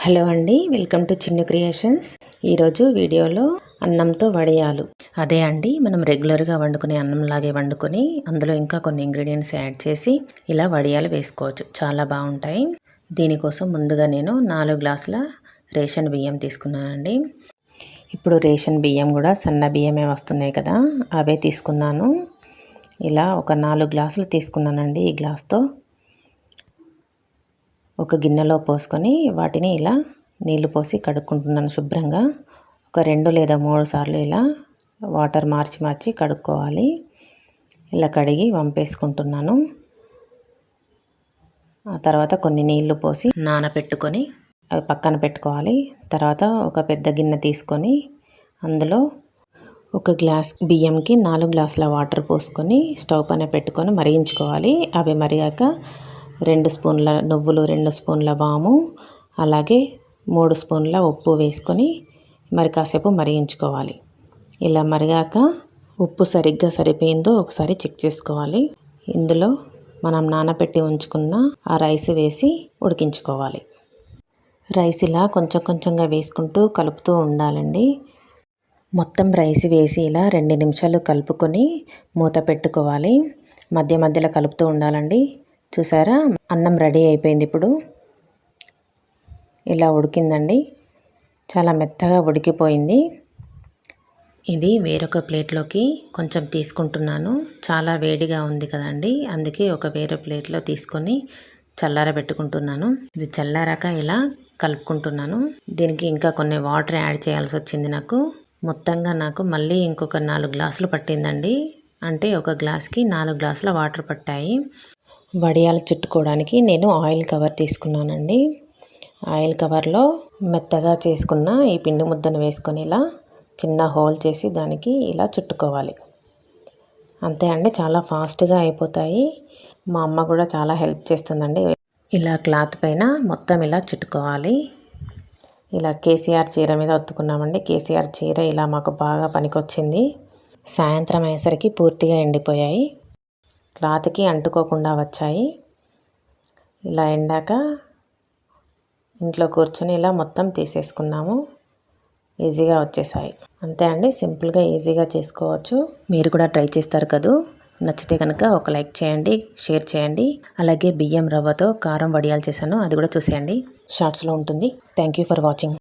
Hello అండి, welcome to Chinnu creations. ఈరోజు వీడియోలో అన్నంతో వడియాలు, అదే అండి మనం రెగ్యులర్గా వండుకునే అన్నంలాగే వండుకొని అందులో ఇంకా కొన్ని ఇంగ్రీడియంట్స్ యాడ్ చేసి ఇలా వడియాలు వేసుకోవచ్చు. చాలా బాగుంటాయి. దీనికోసం ముందుగా నేను 4 గ్లాసుల రేషన్ బియ్యం తీసుకున్నానండి. ఇప్పుడు రేషన్ బియ్యం కూడా సన్న బియ్యమే వస్తున్నాయి కదా, అవే తీసుకున్నాను. ఇలా ఒక 4 గ్లాసులు తీసుకున్నానండి. ఈ గ్లాస్తో ఒక గిన్నెలో పోసుకొని వాటిని ఇలా నీళ్లు పోసి కడుక్కుంటున్నాను శుభ్రంగా. ఒక 2 లేదా 3 సార్లు ఇలా వాటర్ మార్చి కడుక్కోవాలి. ఇలా కడిగి వంపేసుకుంటున్నాను. ఆ తర్వాత కొన్ని నీళ్లు పోసి నానబెట్టుకొని అవి పక్కన పెట్టుకోవాలి. తర్వాత ఒక పెద్ద గిన్నె తీసుకొని అందులో ఒక గ్లాస్ బియ్యంకి 4 గ్లాసుల వాటర్ పోసుకొని స్టవ్ పైన పెట్టుకొని మరిగించుకోవాలి. అవి మరిగాక 2 స్పూన్ల నువ్వులు, 2 స్పూన్ల వాము, అలాగే 3 స్పూన్ల ఉప్పు వేసుకొని మరి కాసేపు మరిగించుకోవాలి. ఇలా మరిగాక ఉప్పు సరిగ్గా సరిపోయిందో ఒకసారి చెక్ చేసుకోవాలి. ఇందులో మనం నానబెట్టి ఉంచుకున్న ఆ రైస్ వేసి ఉడికించుకోవాలి. రైస్ ఇలా కొంచెంగా వేసుకుంటూ కలుపుతూ ఉండాలండి. మొత్తం రైస్ వేసి ఇలా 2 నిమిషాలు కలుపుకొని మూత పెట్టుకోవాలి. మధ్యలో కలుపుతూ ఉండాలండి. చూసారా, అన్నం రెడీ అయిపోయింది. ఇప్పుడు ఇలా ఉడికిందండి. చాలా మెత్తగా ఉడికిపోయింది. ఇది వేరొక ప్లేట్లోకి కొంచెం తీసుకుంటున్నాను. చాలా వేడిగా ఉంది కదండి, అందుకే ఒక వేరే ప్లేట్లో తీసుకొని చల్లారబెట్టుకుంటున్నాను. ఇది చల్లారాక ఇలా కలుపుకుంటున్నాను. దీనికి ఇంకా కొన్ని వాటర్ యాడ్ చేయాల్సి వచ్చింది నాకు. మొత్తంగా నాకు మళ్ళీ ఇంకొక 4 గ్లాసులు పట్టిందండి. అంటే ఒక గ్లాస్కి 4 గ్లాసుల వాటర్ పట్టాయి. వడియాలు చుట్టుకోవడానికి నేను ఆయిల్ కవర్ తీసుకున్నానండి. ఆయిల్ కవర్లో మెత్తగా చేసుకున్న ఈ పిండి ముద్దను వేసుకొని ఇలా చిన్న హోల్ చేసి దానికి ఇలా చుట్టుకోవాలి. అంతే అండి, చాలా ఫాస్ట్గా అయిపోతాయి. మా అమ్మ కూడా చాలా హెల్ప్ చేస్తుందండి. ఇలా క్లాత్ పైన మొత్తం ఇలా చుట్టుకోవాలి. ఇలా కేసీఆర్ చీర మీద ఒత్తుకున్నామండి. కేసీఆర్ చీర ఇలా మాకు బాగా పనికొచ్చింది. సాయంత్రం అయ్యేసరికి పూర్తిగా ఎండిపోయాయి. క్లాత్కి అంటుకోకుండా వచ్చాయి. ఇలా ఎండాక ఇంట్లో కూర్చొని ఇలా మొత్తం తీసేసుకున్నాము. ఈజీగా వచ్చేసాయి. అంతే అండి, సింపుల్గా ఈజీగా చేసుకోవచ్చు. మీరు కూడా ట్రై చేస్తారు కదూ. నచ్చితే కనుక ఒక లైక్ చేయండి, షేర్ చేయండి. అలాగే బియ్యం రవ్వతో కారం వడియాలు చేశాను, అది కూడా చూసేయండి. షార్ట్స్లో ఉంటుంది. Thank you for watching.